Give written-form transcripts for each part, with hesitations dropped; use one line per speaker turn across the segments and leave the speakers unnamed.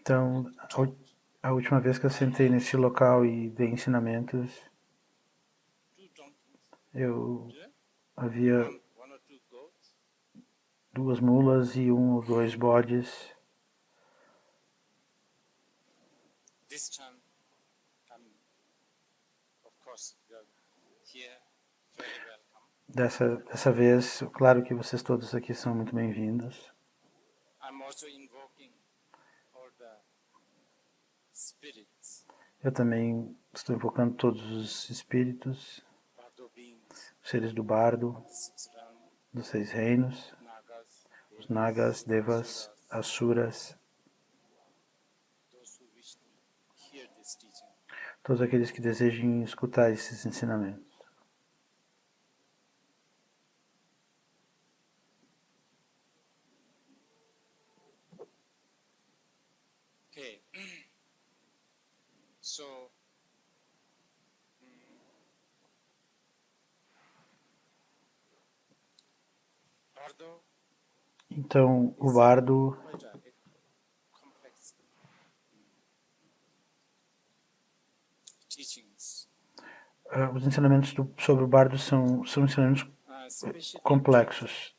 Então, a última vez que eu sentei nesse local e dei ensinamentos, havia 2 mulas e 1 ou 2 bodes. Dessa vez, claro que vocês todos aqui são muito bem-vindos. Eu também estou invocando todos os espíritos, os seres do bardo, dos 6 reinos, os nagas, devas, asuras, todos aqueles que desejem escutar esses ensinamentos. Então, o bardo os ensinamentos sobre o bardo são ensinamentos complexos,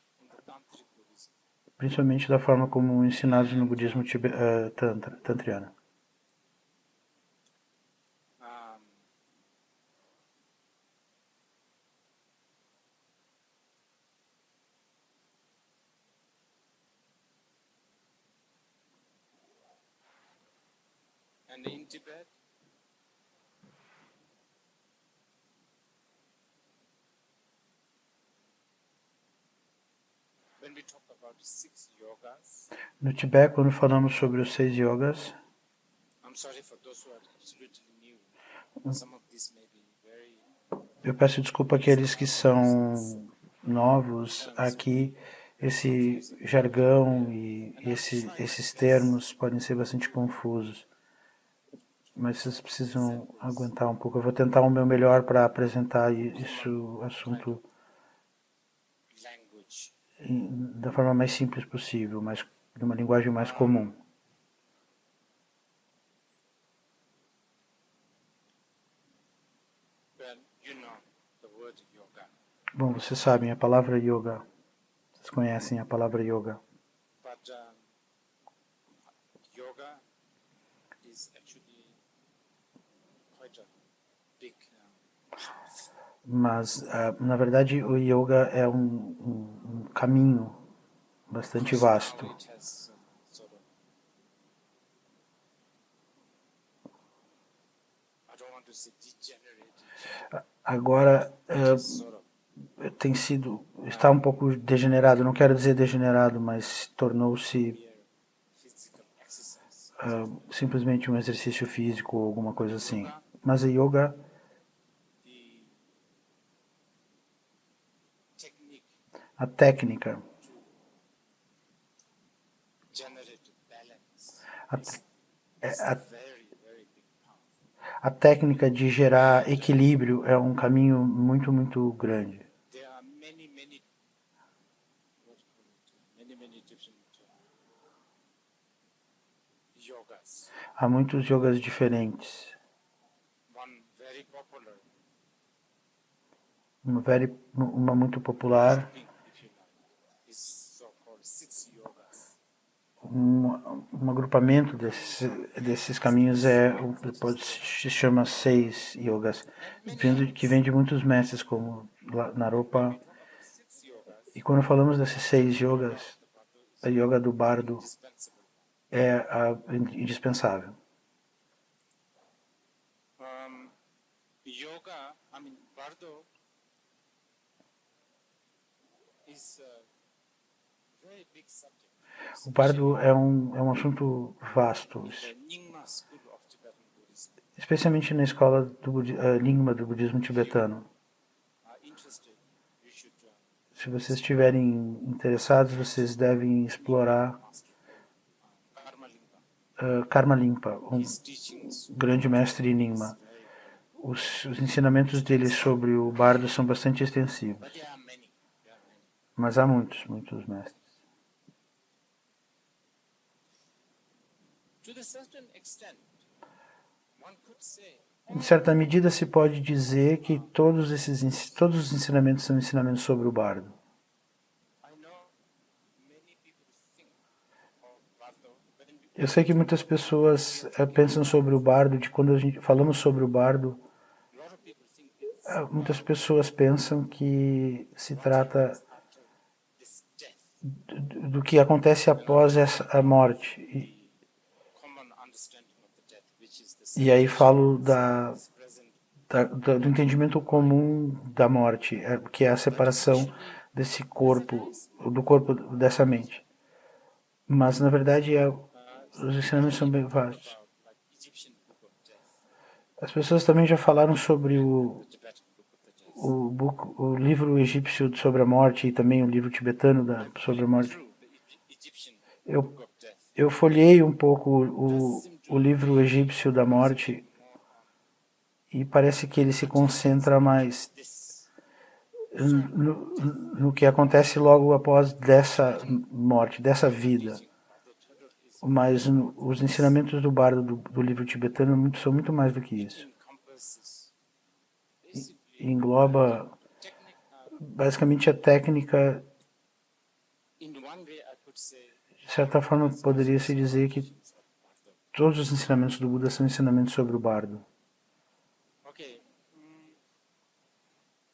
principalmente da forma como ensinados no budismo tantriano.
In Tibet, when we talk about 6 yogas,
no Tibete, quando falamos sobre os 6 yogas, eu peço desculpa àqueles que são novos aqui. Esse jargão e esses termos podem ser bastante confusos, mas vocês precisam aguentar um pouco. Eu vou tentar o meu melhor para apresentar isso assunto da forma mais simples possível, mas de uma linguagem mais comum. Bom, vocês sabem a palavra yoga. Vocês conhecem a palavra yoga. Mas, na verdade, o yoga é um caminho bastante vasto. Agora, está um pouco degenerado, não quero dizer degenerado, mas tornou-se simplesmente um exercício físico ou alguma coisa assim. Mas a yoga, a técnica, a técnica de gerar equilíbrio é um caminho muito, muito grande. Há muitos yogas diferentes. Uma muito popular, um agrupamento desses caminhos se chama 6 yogas, que vem de muitos mestres como Naropa. E quando falamos desses 6 yogas, a yoga do bardo é indispensável.
Bardo is a very big subject.
O bardo é um assunto vasto, especialmente na escola do Nyingma do budismo tibetano. Se vocês estiverem interessados, vocês devem explorar Karma Limpa, um grande mestre Nyingma. Os ensinamentos dele sobre o bardo são bastante extensivos, mas há muitos mestres.
to the certain extent, one could say,
Em certa medida se pode dizer que todos os ensinamentos são ensinamentos sobre o bardo.
I know many people think of Bardo when we
Eu sei que muitas pessoas pensam sobre o bardo, de quando a gente falamos sobre o bardo,
a lot of people think it's
muitas pessoas pensam que se trata
after this death.
do que acontece após a morte.
Common understanding of the death, which is the
E aí falo
this present.
do entendimento comum da morte, que é a separação desse corpo, do corpo dessa mente. Mas, na verdade, os ensinamentos são bem vastos.
About like Egyptian book of death,
As pessoas também já falaram sobre o,
Tibetan book of the death.
o livro egípcio sobre a morte e também o livro tibetano sobre a morte.
Through the Egyptian
Eu,
book of death,
eu folhei um pouco o livro egípcio da morte e parece que ele se concentra mais
this
no que acontece logo após dessa morte, dessa vida.
of the Turtle is
Mas os ensinamentos do bardo do livro tibetano são muito mais do que isso.
encompasses
E
basically
engloba
technique.
basicamente a técnica.
In one way, I could say
De certa forma, poderia-se dizer que
Bardo.
todos os ensinamentos do Buda são ensinamentos sobre o bardo.
Okay,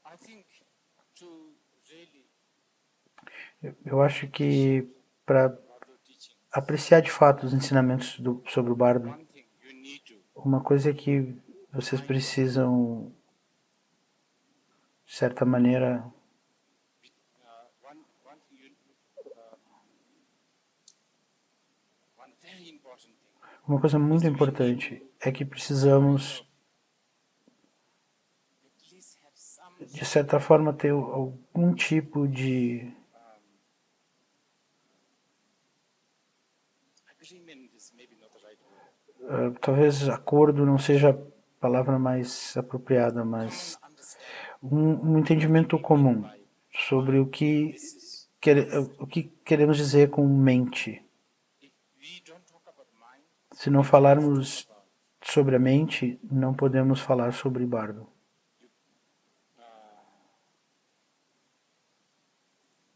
I think to really
Eu acho que para
Bardo teaching,
apreciar de fato os ensinamentos sobre o bardo,
one thing you need to
uma coisa é que vocês precisam, de certa maneira,
one thing you one very important thing.
uma coisa muito importante é que precisamos,
At least have some
de certa forma, ter algum tipo de
agreement is maybe not the right word.
talvez acordo não seja a palavra mais apropriada, mas
Understand
um entendimento comum sobre o que queremos dizer com mente.
if we don't talk about mind,
Se não falarmos sobre a mente, não podemos falar sobre bardo.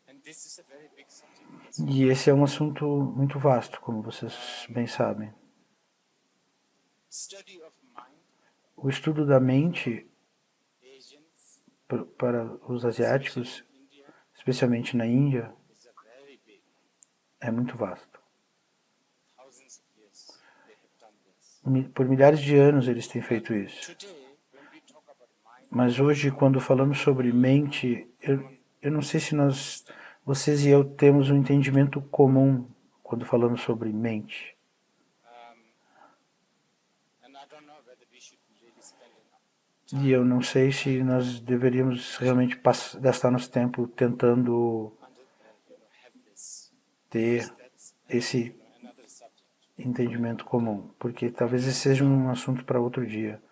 and this is a very big subject.
E esse é um assunto muito vasto, como vocês bem sabem.
Study of mind,
O estudo da mente
Asians,
para os asiáticos,
India,
especialmente na Índia,
is a very big.
é muito vasto.
Thousands of years they have done this.
Por milhares de anos eles têm feito isso.
Today, when we talk about mind,
Mas hoje, quando falamos sobre mente, eu não sei se vocês e eu temos um entendimento comum quando falamos sobre mente.
and I don't know whether we should really spend enough
E eu não sei se nós deveríamos realmente gastar nosso tempo tentando
have this.
ter
That's
esse
another subject.
entendimento comum, porque talvez esse seja um assunto para outro dia.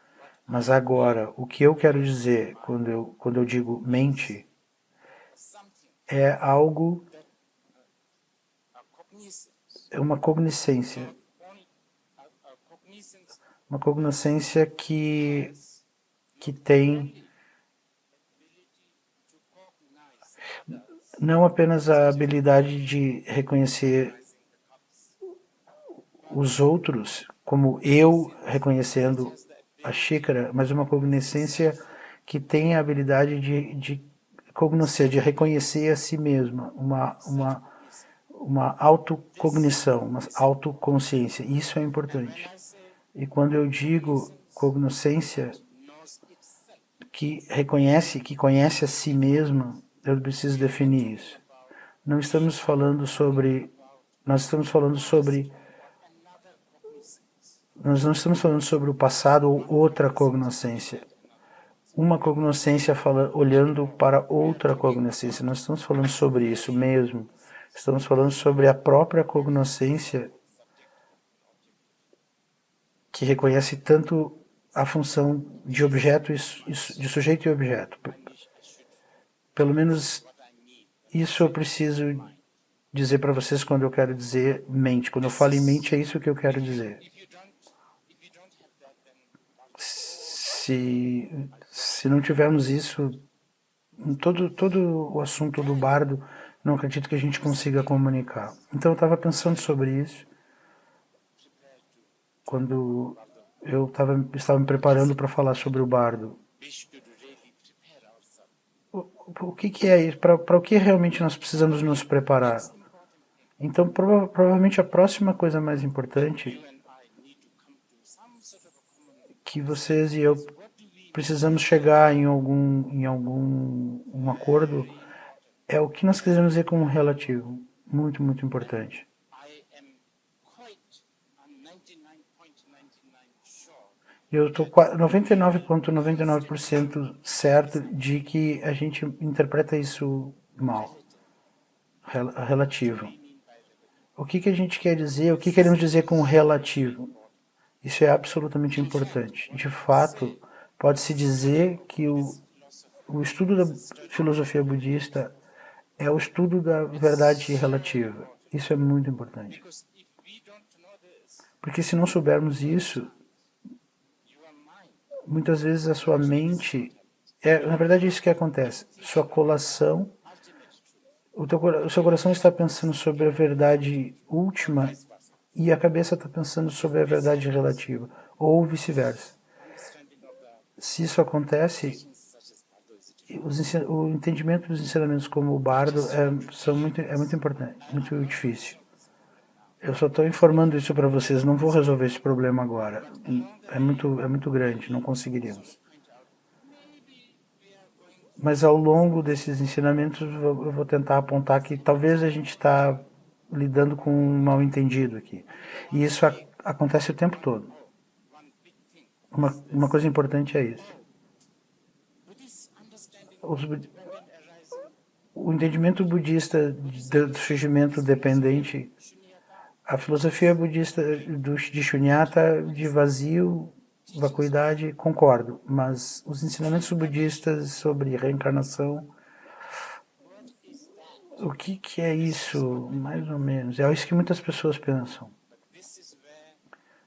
Mas agora, o que eu quero dizer quando eu digo mente
Something
é algo,
a cognizance,
é uma cogniscência,
only a cognizance
uma cognoscência que tem
ability to cognize others,
não apenas a habilidade de reconhecer
the cups,
os outros, como eu reconhecendo a xícara, mas uma cognoscência que tem a habilidade de cognoscer, de reconhecer a si mesma, uma autocognição, uma autoconsciência. Isso é importante.
I say
E quando eu digo cognoscência,
knows itself.
que conhece a si mesma, eu preciso definir isso. Não estamos falando sobre, nós estamos falando sobre,
Another cognizance.
nós não estamos falando sobre o passado ou outra cognoscência. Uma cognoscência olhando para outra cognoscência. Nós estamos falando sobre isso mesmo. Estamos falando sobre a própria cognoscência que reconhece tanto a função de objeto de sujeito e objeto. Pelo menos
What I mean.
isso eu preciso dizer para vocês quando eu quero dizer mente. Quando eu falo em mente, é isso que eu quero dizer. Se não tivermos isso, todo o assunto do bardo, não acredito que a gente consiga comunicar. Então eu estava pensando sobre isso quando estava me preparando para falar sobre o bardo. O que é isso? Para o que realmente nós precisamos nos preparar? Então, provavelmente a próxima coisa mais importante que vocês e eu precisamos chegar em algum um acordo é o que nós queremos dizer com relativo. Muito, muito importante. Eu estou 99,99% certo de que a gente interpreta isso mal. Relativo. O que a gente quer dizer? O que queremos dizer com relativo? Isso é absolutamente importante. De fato, pode-se dizer que o estudo da filosofia budista é o estudo da verdade relativa. Isso é muito importante. Porque se não soubermos isso, muitas vezes a sua mente, na verdade é isso que acontece, sua colação, o seu coração está pensando sobre a verdade última e a cabeça está pensando sobre a verdade relativa, ou vice-versa. Se isso acontece, o entendimento dos ensinamentos como o bardo é muito importante, muito difícil. Eu só estou informando isso para vocês, não vou resolver esse problema agora. É muito grande, não conseguiríamos. Mas ao longo desses ensinamentos eu vou tentar apontar que talvez a gente está lidando com um mal-entendido aqui. E isso acontece o tempo todo. Uma coisa importante é isso. O entendimento budista do surgimento dependente, a filosofia budista de Shunyata, de vazio, vacuidade, concordo, mas os ensinamentos budistas sobre reencarnação, o que é isso, mais ou menos? É isso que muitas pessoas pensam.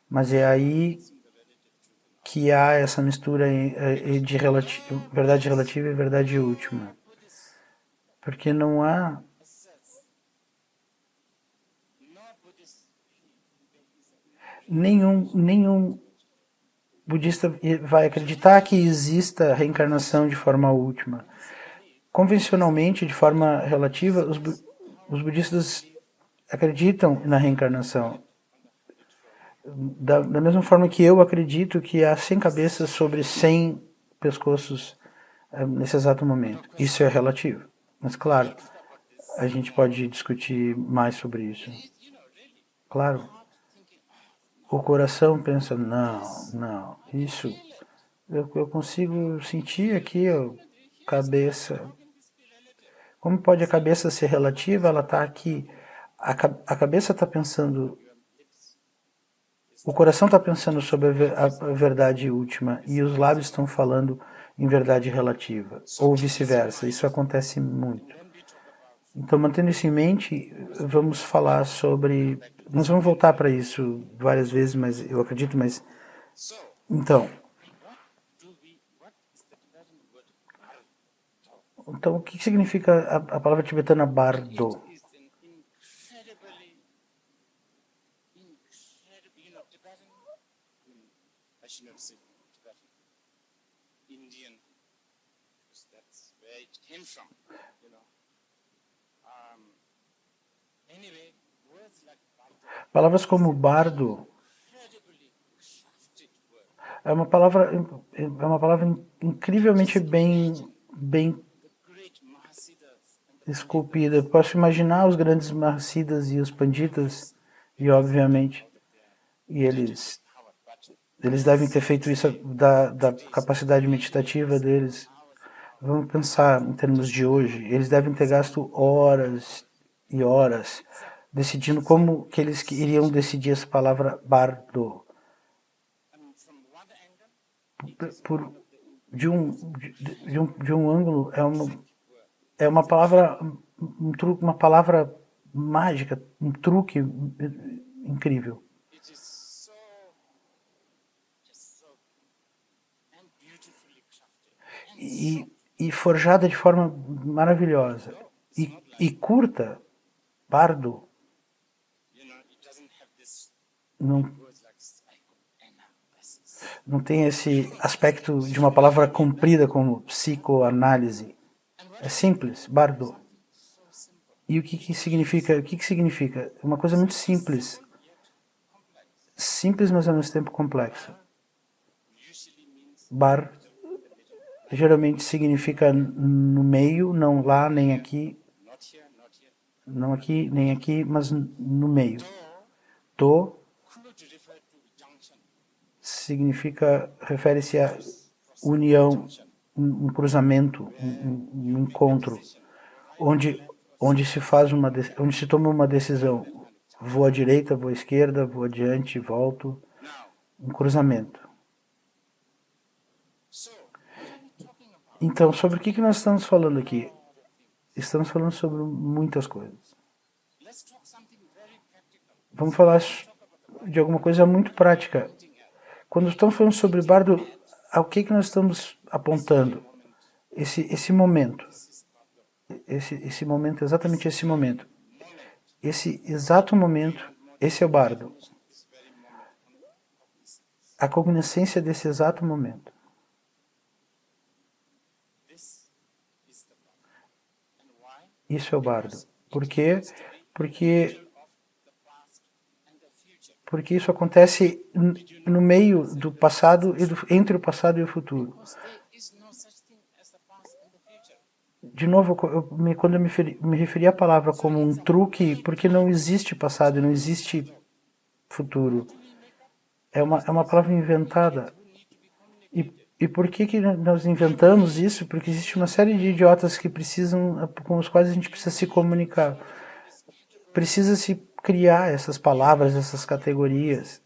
Mas é aí que há essa mistura de verdade relativa e verdade última. Porque não há nenhum budista vai acreditar que exista reencarnação de forma última. Convencionalmente, de forma relativa, os budistas acreditam na reencarnação. Da mesma forma que eu acredito que há 100 cabeças sobre 100 pescoços nesse exato momento. Isso é relativo. Mas, claro, a gente pode discutir mais sobre isso. Claro, o coração pensa, não, isso eu consigo sentir aqui a cabeça. Como pode a cabeça ser relativa? Ela está aqui. A cabeça está pensando, o coração está pensando sobre a verdade última e os lábios estão falando em verdade relativa, ou vice-versa. Isso acontece muito. Então, mantendo isso em mente, vamos falar sobre... Nós vamos voltar para isso várias vezes, mas eu acredito, mas... Então, o que significa a palavra tibetana bardo? Palavras como bardo é uma palavra incrivelmente bem esculpida. Posso imaginar os grandes Mahasiddhas e os Panditas, e obviamente, e eles devem ter feito isso da capacidade meditativa deles. Vamos pensar em termos de hoje. Eles devem ter gasto horas e horas decidindo como que eles iriam decidir essa palavra bardo. De um ângulo, é uma palavra mágica, um truque incrível.
It is so, just so, and beautifully crafted. And
E forjada de forma maravilhosa. E curta, bardo,
you know, it doesn't have this
não,
words like psychoanalysis.
não tem esse aspecto de uma palavra comprida como psicoanálise.
And what
É simples, bardo.
so simple,
E o que, que significa? O que, que significa? Uma coisa muito simples.
yet complex.
Simples, mas ao mesmo tempo complexa.
Usually means
Bar geralmente significa no meio, não lá nem aqui,
not here, not here.
não aqui nem aqui, mas no meio.
Though
To
could refer to junction,
significa, refere-se a união, um cruzamento, um encontro, onde se faz onde se toma uma decisão. Vou à direita, vou à esquerda, vou adiante, volto,
now.
um cruzamento.
So what are we talking about?
Então, sobre o que nós estamos falando aqui? Estamos falando sobre muitas coisas.
Let's talk something very practical.
Vamos falar de alguma coisa muito prática. Quando estamos falando sobre bardo, ao que nós estamos apontando? Esse momento. Esse momento, exatamente esse momento. Esse exato momento, esse é o bardo.
This very moment.
A cognoscência desse exato momento.
This is the problem. And why?
Isso é o bardo. Por quê? Porque,
Of the past and the future.
porque isso acontece no meio do passado e entre o passado e o futuro.
Because there is no such thing as the past and the future.
De novo, quando eu me referi à palavra como um truque, porque não existe passado e não existe futuro. É uma palavra inventada. E por que nós inventamos isso? Porque existe uma série de idiotas que precisam, com os quais a gente precisa se comunicar. Precisa se criar essas palavras, essas categorias,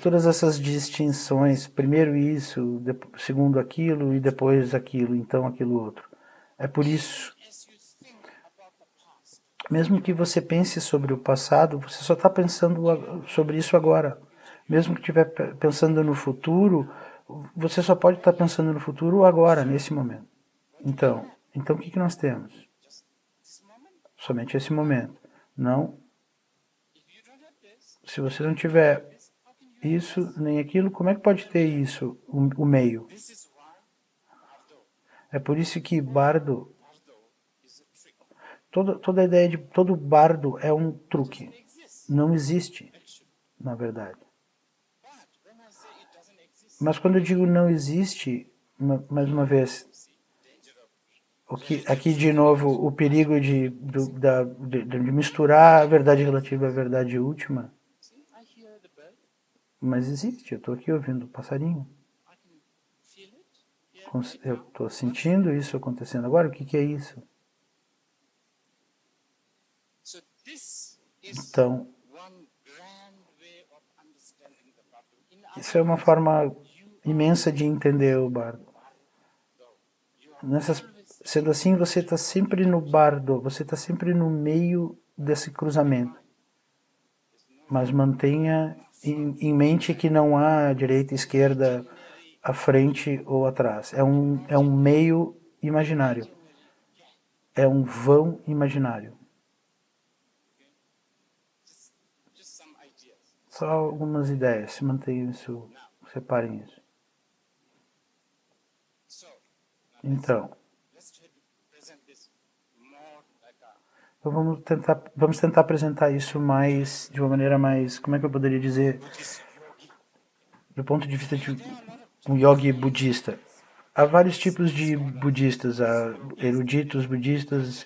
todas essas distinções. Primeiro isso, segundo aquilo e depois aquilo, então aquilo outro. É por isso,
As you think about the past,
mesmo que você pense sobre o passado, você só está pensando sobre isso agora. Mesmo que estiver pensando no futuro, você só pode estar pensando no futuro agora, nesse momento. Então o que nós temos?
just this moment.
Somente esse momento. Não,
If you don't have this,
se você não tiver
how can you?
isso nem aquilo, como é que pode ter isso, o meio?
This is why Bardo
É por isso que bardo,
is a trick.
toda a ideia de todo bardo é um truque.
It exists.
Não existe,
Actually.
na verdade.
But when I say it doesn't exist,
Mas quando eu digo não existe, mais uma vez,
see, danger of
aqui de novo o perigo de misturar a verdade relativa à verdade última,
see, I hear the bird,
mas existe. Eu estou aqui ouvindo o passarinho,
I can feel it. Here,
eu estou sentindo isso acontecendo agora. O que é isso?
so this is
Então,
one grand way of understanding the Bardo. In
isso é uma forma imensa de entender o bardo. Sendo assim, você está sempre no bardo, você está sempre no meio desse cruzamento. Mas mantenha em mente que não há direita, esquerda, à frente ou atrás. É um meio imaginário. É um vão imaginário.
just some ideas.
Só algumas ideias. Mantenham isso, separem isso.
So
Então,
let's try to present this more like a
então vamos tentar apresentar isso de uma maneira mais, como é que eu poderia dizer,
Buddhist yogi.
do ponto de vista de um yogi budista. Há vários tipos de budistas, há eruditos budistas,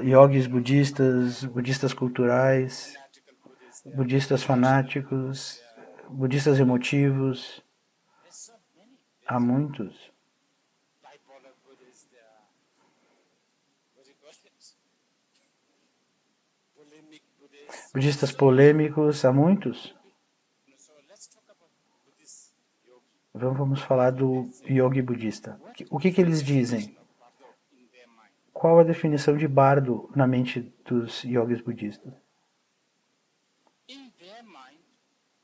yogis budistas, budistas culturais,
Fanatical Buddhists.
budistas fanáticos, budistas emotivos.
There's so many.
Há muitos.
Bipolar Buddhists. There are what do you call it? Polemic Buddhists.
Budistas polêmicos, há muitos.
So let's talk about Buddhist yogi.
Vamos falar do yogi budista. O que eles dizem?
Bardo in their mind.
qual a definição de bardo na mente dos yogis budistas?
In their mind,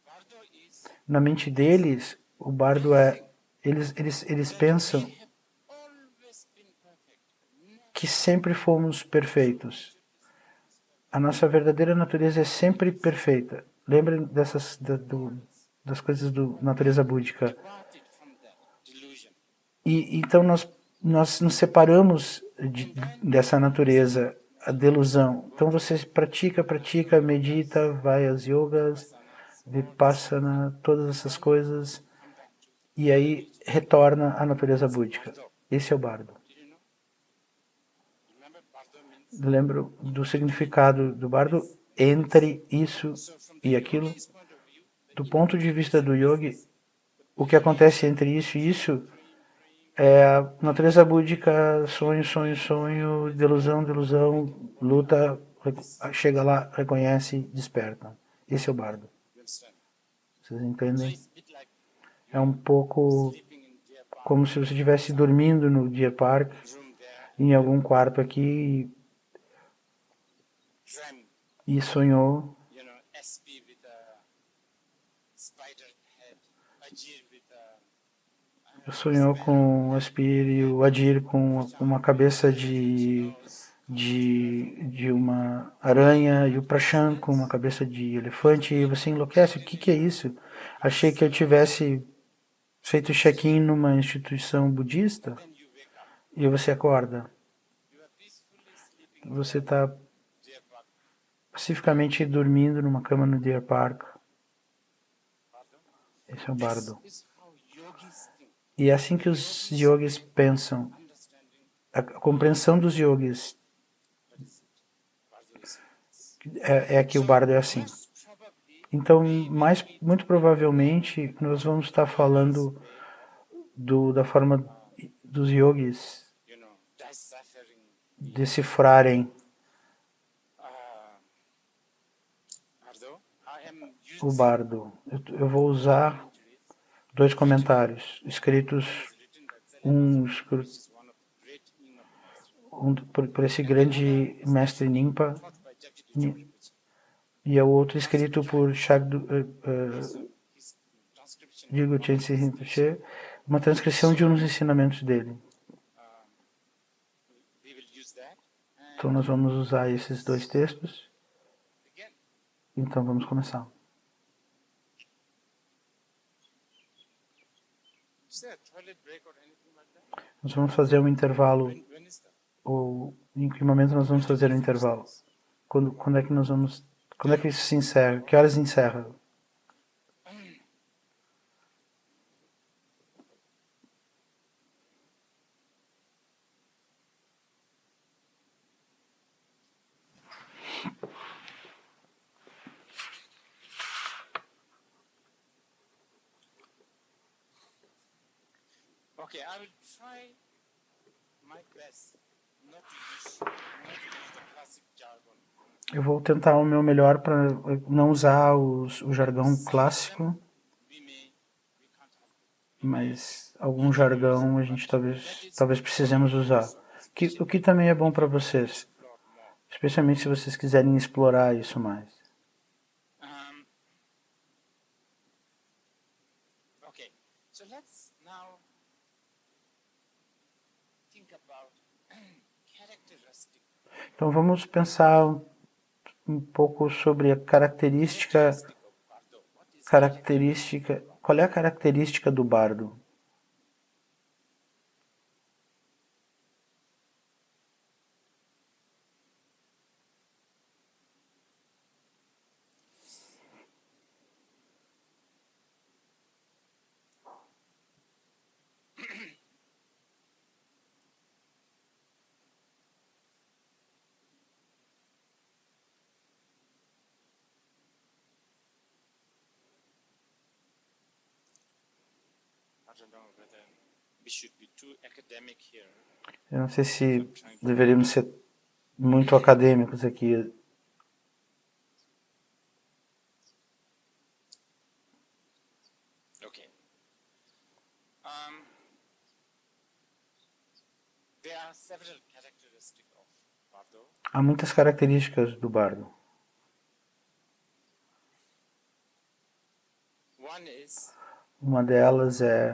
Bardo is
Na mente deles, o bardo é... Eles pensam
we have always been perfect.
que sempre fomos perfeitos. A nossa verdadeira natureza é sempre perfeita. Lembrem das coisas da natureza búdica.
Departed from that delusion.
E então nós nos separamos dessa natureza, a delusão. Então você pratica, medita, vai às yogas, vipassana, todas essas coisas,
Come back to.
e aí retorna à natureza búdica. Esse é o bardo.
Did you know? Remember, Bardo means.
Lembro do significado do bardo entre isso
So from the
e aquilo.
yogi's point of view,
Do ponto de vista do yogi, o que acontece entre isso e isso é a natureza búdica, sonho, sonho, sonho, delusão, delusão, luta, chega lá, reconhece, desperta. Esse é o bardo.
you understand?
Vocês
So
entendem?
it's a bit like
É um pouco
sleeping in Deer Park,
como se você estivesse dormindo no Deer Park,
room there,
em algum quarto aqui,
dreamt,
e sonhou,
you know, SP with a spider head, Ajir with a
sonhou com o Aspir e o Adir com uma cabeça de uma aranha e o Prashan com uma cabeça de elefante, e você enlouquece. O que é isso? Achei que eu tivesse feito check-in numa instituição budista,
then you wake up.
e você acorda.
You are peacefully sleeping
Você está
Deer Park.
pacificamente dormindo numa cama no Deer Park.
Bardo.
Esse é o
This
bardo.
is how yogis think.
E é assim que os yogis pensam.
Understanding
A compreensão dos yogis
what is it? Bardo is
é que o bardo é assim.
most probably
Então, muito provavelmente, nós vamos estar falando da forma dos yogis
you know, deciphering
decifrarem
Bardo. I am
o
using
bardo. Eu vou usar dois comentários escritos,
written that said
um
is one of the great Nyingma masters,
por esse grande mestre Nimpa
taught by Jagdish Rinpoche.
e o outro escrito por Shagdu
His transcription
Dilgo Chense Rinpoche, uma transcrição de um dos ensinamentos dele.
we will use that. And
Então nós vamos usar esses dois textos.
again,
Então vamos começar.
is there a toilet break or anything like that?
Nós vamos fazer um intervalo,
When is that?
ou em que momento nós vamos fazer um intervalo? Quando é que nós vamos... Quando é que isso se encerra? Que horas encerra?
Okay, I will try my best not to use the classic jargon.
Eu vou tentar o meu melhor para não usar o jargão clássico,
We can't help it.
mas algum jargão a gente talvez precisemos usar. O que também é bom para vocês,
Explore more.
especialmente se vocês quiserem explorar isso mais.
Okay, so let's now think about characteristic.
Então vamos pensar um pouco sobre a característica,
Of Bardo. What is
qual é a característica do bardo?
I don't know whether we should be too academic here.
Eu não sei se deveríamos ser muito acadêmicos aqui.
Okay. There are are several characteristics of Bardo.
Há muitas características do bardo.
One is
Uma delas é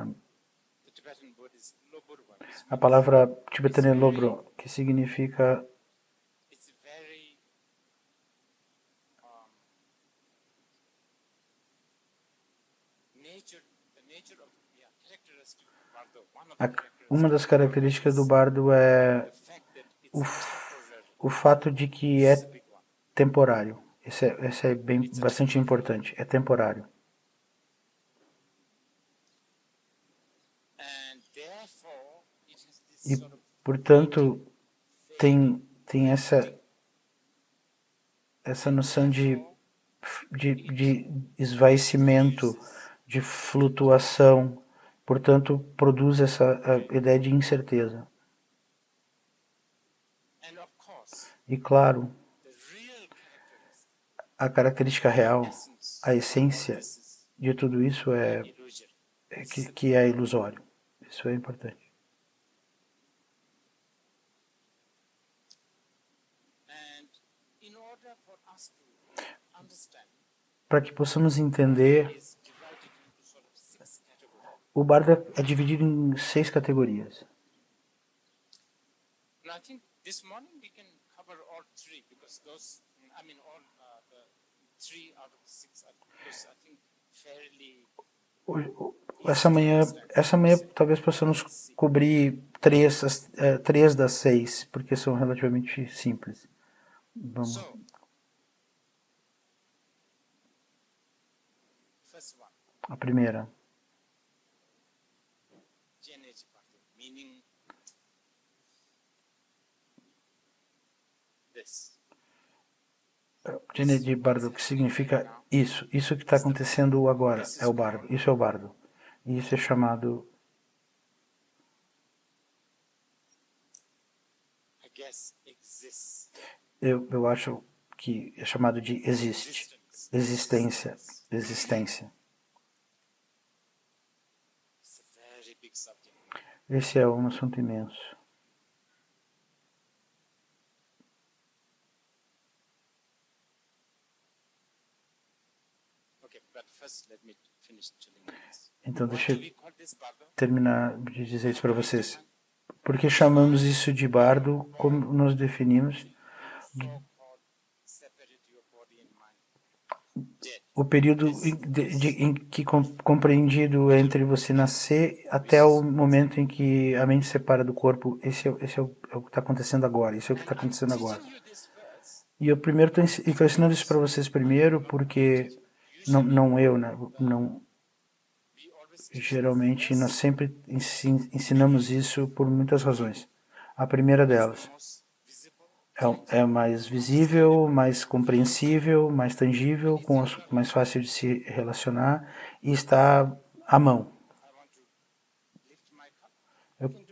the Tibetan word is loburwa, which
a
means
palavra tibetana lobro, que significa
it's very the nature of characteristic of Bardo. One of the
uma das
characteristics
características do bardo é
the fact that
o,
it's
f-
temporary.
o fato de que
This is a
é
big one.
temporário. Esse é bastante importante. É temporário.
And therefore it has this
E,
sort of
portanto, tem essa noção de esvaecimento, de flutuação. Portanto, produz essa a ideia de incerteza.
and of course
E, claro,
the real characteristic,
a característica real,
essence
a essência
this is
de tudo isso
illusion.
que é ilusório. Isso é importante.
And in order for us to understand,
Para que possamos entender,
is divided into sort of 6 categories.
o bardo é dividido em 6 categorias.
And I think this morning we can cover all 3 because those, all the 3 out of 6 are those, I think, fairly.
Essa manhã talvez possamos cobrir 3 das 6, porque são relativamente simples. Vamos.
So, first one,
A primeira,
Genetic Bardo, meaning this.
de bardo, que significa isso. Isso que está acontecendo agora é o bardo. Isso é o bardo. E isso é chamado,
I guess, exists.
eu acho que é chamado de existe. Existência. Existência.
It's a very big subject.
Esse é um assunto imenso.
Okay, but first let me finish telling you this.
Então
What
deixa
do
eu
we call this Bardo?
terminar de dizer isso para vocês. Por que chamamos isso de bardo? Como nos definimos?
So-called separate your body and mind. Dead.
O período em que compreendido entre você nascer até o momento em que a mente se separa do corpo, esse é o que está acontecendo agora, isso é o que está acontecendo agora.
Teaching you this verse,
E eu primeiro estou ensinando isso para vocês primeiro, porque não eu, né? Não,
we always
geralmente nós sempre ensinamos isso por muitas razões. A primeira delas
most visible,
é mais visível, mais compreensível, mais tangível, mais fácil de se relacionar e está à mão.
I want to lift my cup.
Eu,
I can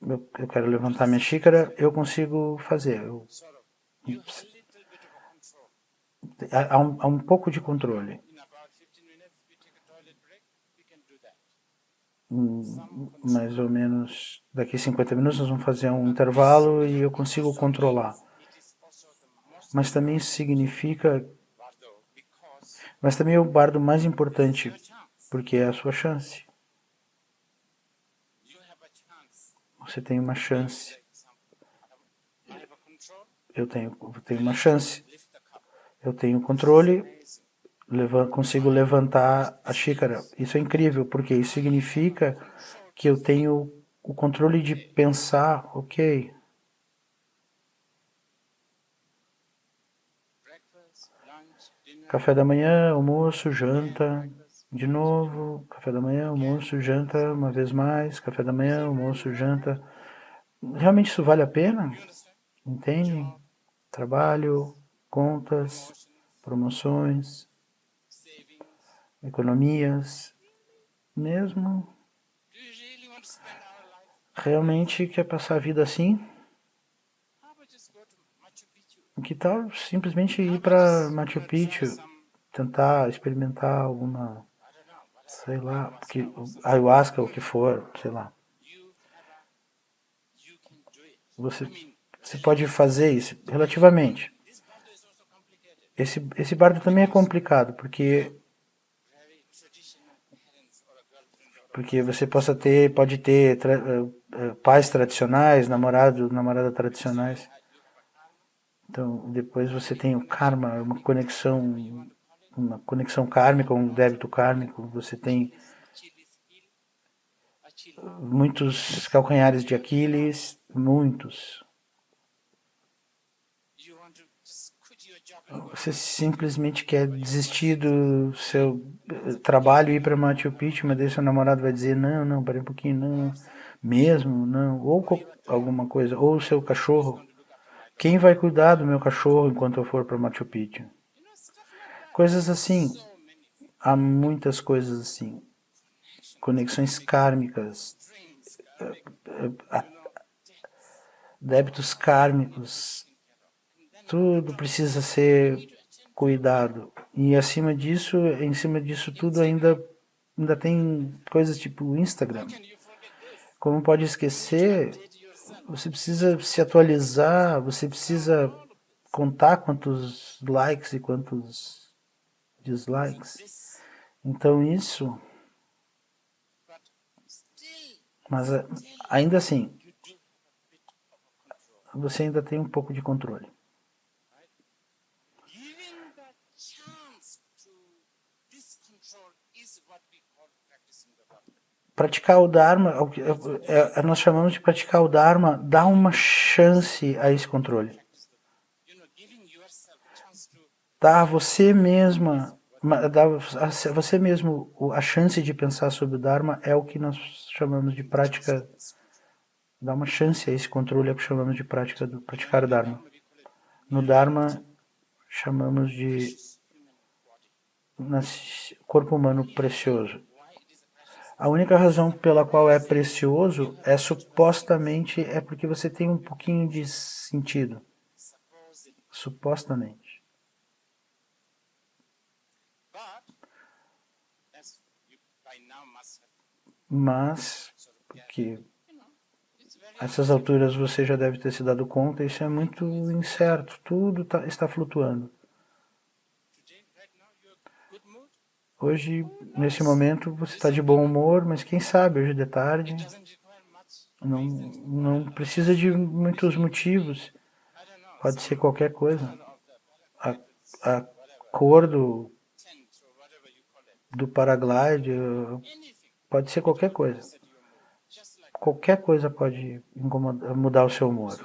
do it.
eu quero levantar minha xícara, eu consigo fazer.
Sort of. You have a little bit of a control.
Há um pouco de controle.
In about 15 minutes, we take a toilet break. We can do that.
Mais ou menos daqui a 50 minutos nós vamos fazer um intervalo e eu consigo controlar.
It is also the most
Mas também isso significa,
Bardo because
mas também é o bardo mais importante,
your chance.
porque é a sua chance.
You have a chance.
Você tem uma chance.
For example, I have a control.
Eu tenho uma chance.
Lift the cup.
Eu tenho controle,
Amazing.
consigo levantar a xícara. Isso é incrível, porque isso significa que eu tenho o controle de pensar, ok,
Breakfast, lunch, dinner.
café da manhã, almoço, janta, de novo, café da manhã, almoço, janta, uma vez mais, café da manhã, almoço, janta. Realmente isso vale a pena?
You understand?
Entende? Trabalho, contas, promoções,
Savings.
economias, mesmo?
Do you really want to spend our life?
Realmente quer passar a vida assim?
How about just go to Machu Picchu?
Que tal simplesmente
How
ir
about
para
just
Machu
try
Picchu,
some,
tentar experimentar alguma,
I don't know, whatever,
sei lá,
ayahuasca or something.
ayahuasca, o que for, sei lá.
You can do it.
você pode fazer isso relativamente.
This bardo is also complicated.
Esse bardo também é complicado,
Very traditional parents or a girlfriend or
porque você pode ter pais tradicionais, namorada tradicionais.
you have a karma.
Então, depois você tem o karma, uma conexão kármica, um débito kármico. Você tem
Achilles heel, Achilles.
muitos calcanhares de Aquiles, muitos.
You want to just quit your job and go
Você simplesmente quer desistir do seu trabalho e ir para Machu Picchu, mas daí seu namorado vai dizer, não, não, peraí um pouquinho, não, mesmo, não, ou alguma coisa, ou o seu cachorro.
look after my dog.
Quem vai cuidar do meu cachorro enquanto eu for para Machu Picchu?
Stuff like that.
Coisas assim,
So many
há muitas coisas assim, conexões kármicas,
dreams, karmic,
débitos kármicos, tudo precisa ser cuidado. E acima disso, em cima disso tudo ainda tem coisas tipo o Instagram.
can you forget this?
Como pode esquecer,
Date yourself.
você precisa se atualizar, você precisa contar quantos likes e quantos dislikes.
This,
Então isso,
but still,
mas ainda assim,
you do have a bit of a control.
você ainda tem um pouco de controle.
Giving the chance to this control is what we call practicing the Dharma.
Praticar o Dharma, nós chamamos de praticar o Dharma, dá uma chance a esse controle.
Giving yourself a chance to
Dá a você mesma, dá a você mesmo a chance de pensar sobre o Dharma é o que nós chamamos de prática. Dá uma chance a esse controle é o que chamamos de praticar o Dharma. No Dharma chamamos de corpo humano precioso. A única razão pela qual é precioso é supostamente é porque você tem um pouquinho de sentido. Supostamente. Mas, porque a essas alturas você já deve ter se dado conta, isso é muito incerto, tudo está flutuando. Hoje, nesse momento, você está de bom humor, mas quem sabe, hoje de tarde, não precisa de muitos motivos. Pode ser qualquer coisa. A cor do paraglide pode ser qualquer coisa. Qualquer coisa pode mudar o seu humor.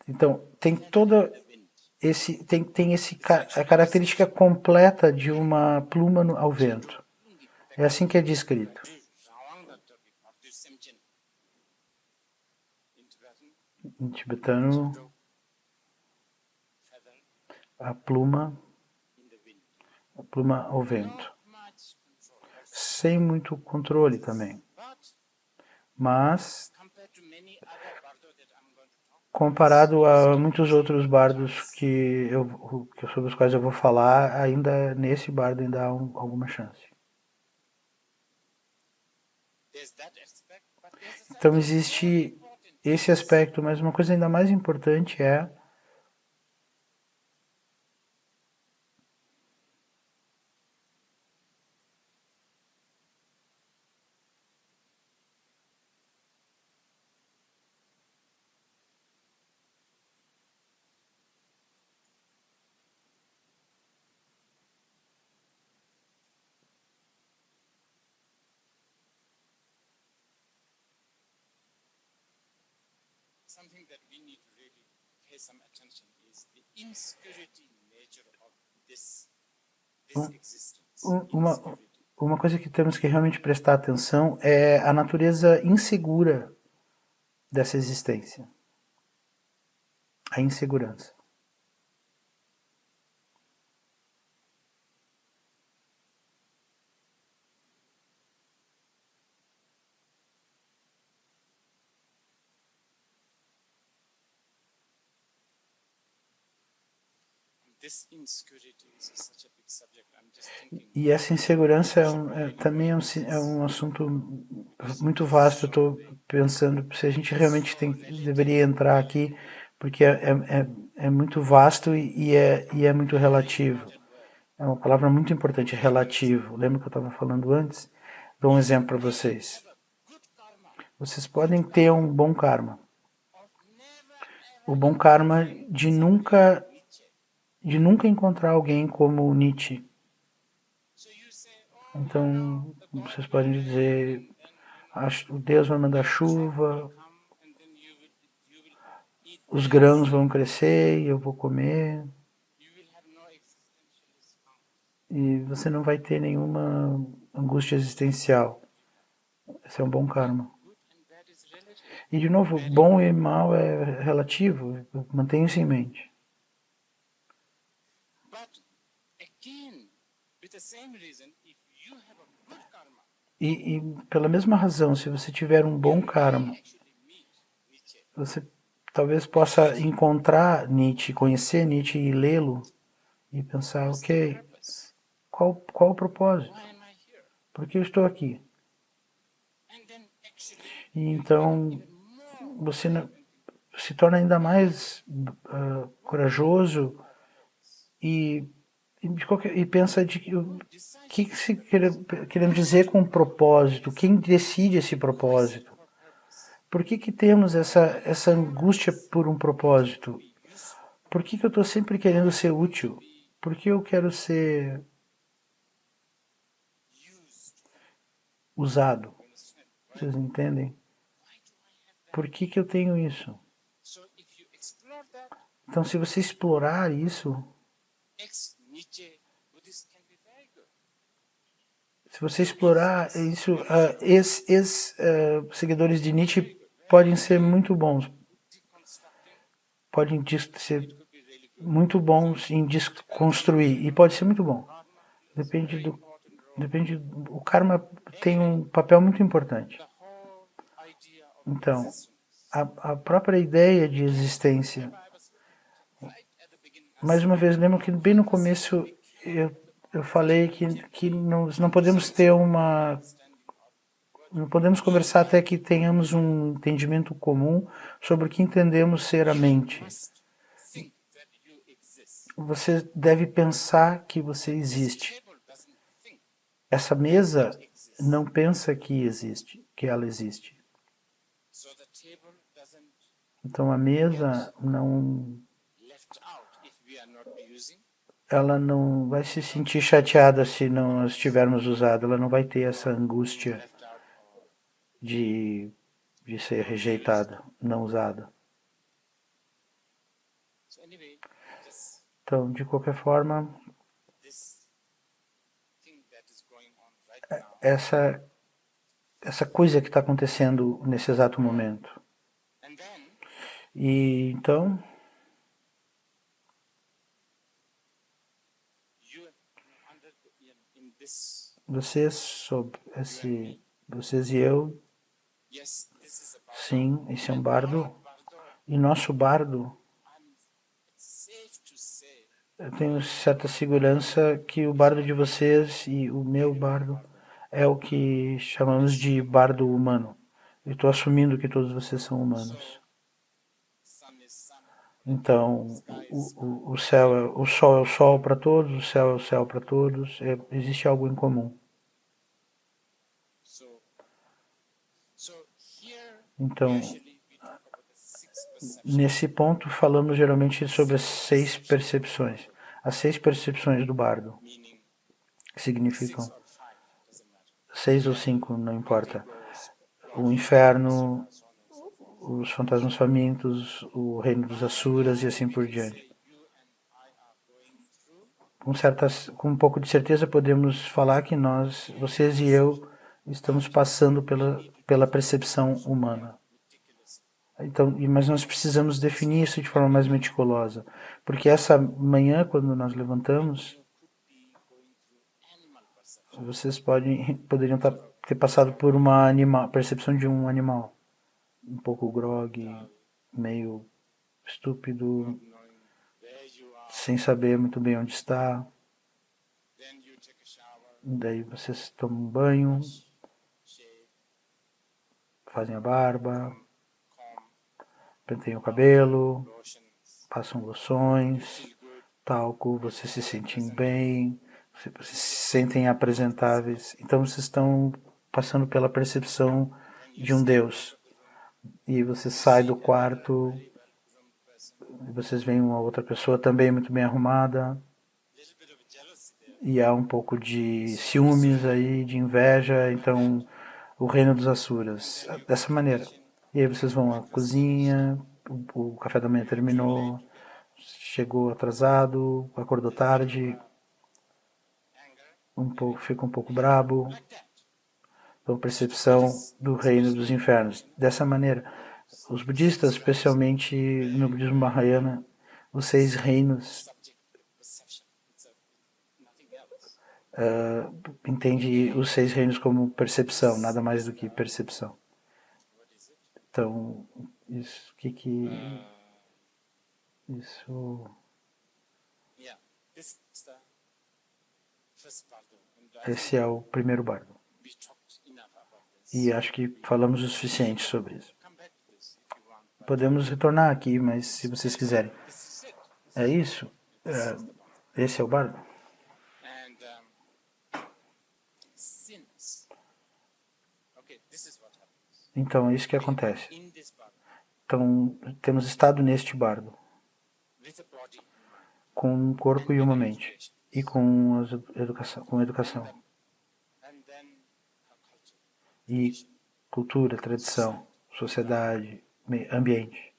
Então, tem toda a característica completa de uma pluma ao vento. É assim que é descrito. Em tibetano, a pluma ao vento. Sem muito controle também. Mas, comparado a muitos outros bardos sobre os quais eu vou falar, ainda nesse bardo ainda há alguma chance. Então existe esse aspecto, mas uma coisa ainda mais importante é
something that we need to really pay some attention is the insecurity nature of this existence.
Uma coisa que temos que realmente prestar atenção é a natureza insegura dessa existência. A insegurança.
this insecurity is such a big subject. I'm just thinking.
E essa insegurança também é um assunto muito vasto. Eu estou pensando se a gente realmente deveria entrar aqui, porque é muito vasto e é muito relativo. É uma palavra muito importante, relativo. Lembra que eu estava falando antes? Dou um exemplo para vocês.
Good karma
Vocês podem ter um bom karma.
of never
O bom karma de nunca,
Nietzsche.
de nunca encontrar alguém como Nietzsche.
So you say, oh,
Então,
the God
vocês
will
podem
rain,
dizer,
and
o Deus vai mandar
crop will
chuva,
come, and then you will eat
os
that.
grãos vão crescer e eu vou comer,
You will have no existentialist angst.
e você não vai ter nenhuma angústia existencial. Esse é um bom karma.
Good and bad is relative.
E, de novo, bom e mal é relativo, mantenha isso em mente.
But again, with the same reason, if you have a good karma,
E pela mesma razão, se você tiver um bom karma,
actually meet Nietzsche.
você talvez possa encontrar Nietzsche, conhecer Nietzsche e lê-lo e pensar, ok,
Purpose.
qual o propósito?
Why am I here?
Por que eu estou aqui?
And then actually
E então
even more
você se torna ainda mais corajoso e pensa de o que se queremos dizer com propósito? Quem decide esse propósito?
for purpose.
Por que temos essa angústia por um propósito?
Useful.
Por que eu estou sempre querendo ser útil? Por que eu quero ser
Used.
usado?
You understand?
Vocês entendem?
Why do I have that?
Por que eu tenho isso?
So if you explore that,
Então, se você explorar isso,
ex-Nietzsche Buddhist can be very good.
se você explorar isso, seguidores de Nietzsche podem ser muito bons,
Deconstructing
podem ser
could be really good.
muito bons em desconstruir, e pode ser muito bom.
Karma
Depende do,
important role.
o karma tem um papel muito importante.
The whole idea of
Então,
existence.
a própria ideia de existência.
I was right at the beginning.
Mais uma vez, lembro que bem no começo eu falei que nós não podemos ter não podemos conversar até que tenhamos um entendimento comum sobre o que entendemos ser a mente.
Must think that you exist.
Você deve pensar que você existe.
Table doesn't think
Essa mesa
it exists.
não pensa que existe, que ela existe.
So the table doesn't
Então a mesa
left out if we are not using.
ela não vai se sentir chateada se não a estivermos usado. Ela não vai ter essa angústia
Left out or
de ser rejeitada, não usada.
so anyway, just
Então, de qualquer forma,
this thing that is going on right now.
essa coisa que está acontecendo nesse exato momento.
And then
E então,
you under in this
vocês e eu,
yes, this is about
sim, esse é um bardo.
Bardo.
E nosso bardo,
I'm safe to say
eu tenho certa segurança que o bardo de vocês e o meu bardo é o que chamamos de bardo humano. Eu estou assumindo que todos vocês são humanos.
sun is sun.
Então, o céu, o sol é o sol para todos, o céu é o céu para todos. Existe algo em comum.
So here
Então,
usually we talk about the six perceptions.
nesse ponto, falamos geralmente sobre as 6 percepções. As 6 percepções do bardo,
Meaning
que significam
6 or 5, doesn't matter.
6 ou 5, não importa.
Goes
O inferno, os fantasmas famintos, o reino dos Asuras e assim por diante.
you and I are going through
Com um pouco de certeza podemos falar que vocês e eu, estamos passando pela percepção humana.
meticulous.
Então, mas nós precisamos definir isso de forma mais meticulosa, porque essa manhã, quando nós levantamos,
Could be going through animal perception.
vocês poderiam ter passado por percepção de um animal, um pouco grogue, meio estúpido,
Knowing where you are,
sem saber muito bem onde está.
Then you take a shower,
Daí vocês tomam um banho,
shave,
fazem a barba,
comb,
penteiam o cabelo,
lotions,
passam loções,
feel good.
talco, vocês se sentem bem, vocês se sentem apresentáveis. Então vocês estão passando pela percepção de um Deus. E você sai do quarto e vocês veem uma outra pessoa também muito bem arrumada.
Little bit of jealousy there.
E há um pouco de ciúmes aí, de inveja. Então, o reino dos Asuras, dessa maneira. E aí vocês vão à cozinha, o café da manhã terminou, chegou atrasado, acordou tarde,
Anger,
fica um pouco brabo.
like that.
Então, percepção do reino dos infernos. Dessa maneira, os budistas, especialmente no budismo Mahayana, os 6 reinos,
Subject perception. It's nothing else.
entende os 6 reinos como percepção, nada mais do que percepção.
What is it?
Então, isso isso
Yeah, this is the first part. And I
esse
think
é o primeiro bardo.
we talked enough about this.
E acho que falamos o suficiente sobre isso.
Come back to this if you want. But
Podemos retornar aqui, mas se vocês quiserem.
this is it.
É isso? Esse é o bardo?
And sins. Okay, this is what happens.
Então, é isso que acontece.
In this body,
Então, temos estado neste bardo,
with a body
com um corpo e uma mente, e com educação,
and then a culture.
e cultura, tradição, sociedade, ambiente.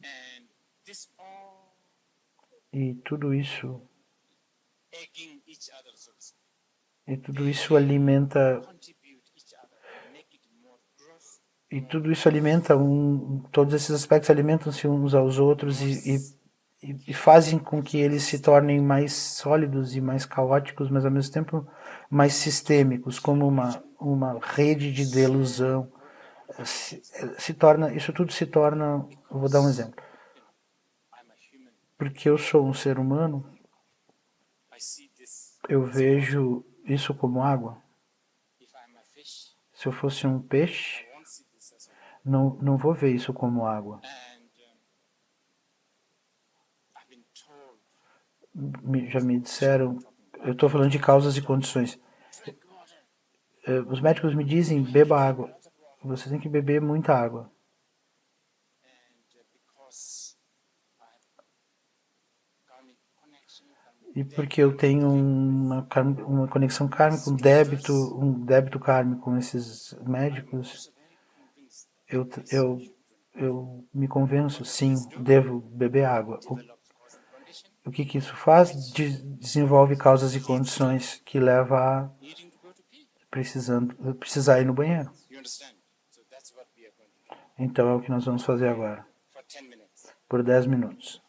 And this all
E tudo isso,
egging each other, so to speak.
alimenta,
Contribute each other, make it more gross.
todos esses aspectos alimentam-se uns aos outros e fazem com que eles se tornem mais sólidos e mais caóticos, mas ao mesmo tempo mais sistêmicos, como uma rede de delusão. Isso tudo se torna, eu vou dar um exemplo.
I'm a human.
Porque eu sou um ser humano,
I see this.
eu vejo isso como água.
If I'm a fish,
Se eu fosse um peixe,
I won't see this as water.
não vou ver isso como água.
And I've been told,
Já me disseram, eu estou falando de causas e condições.
drink water.
Os médicos me dizem, beba água. Você tem que beber muita água.
And because I have karmic connection,
E porque eu tenho uma conexão kármica, um débito kármico com esses médicos, eu me convenço, sim, devo beber água. O que isso faz? Desenvolve causas e condições que levam a
needing to go to pee.
precisar ir no banheiro.
You understand? So that's what we are going to do
Então é o que nós vamos fazer agora,
for 10 minutes.
por 10 minutos.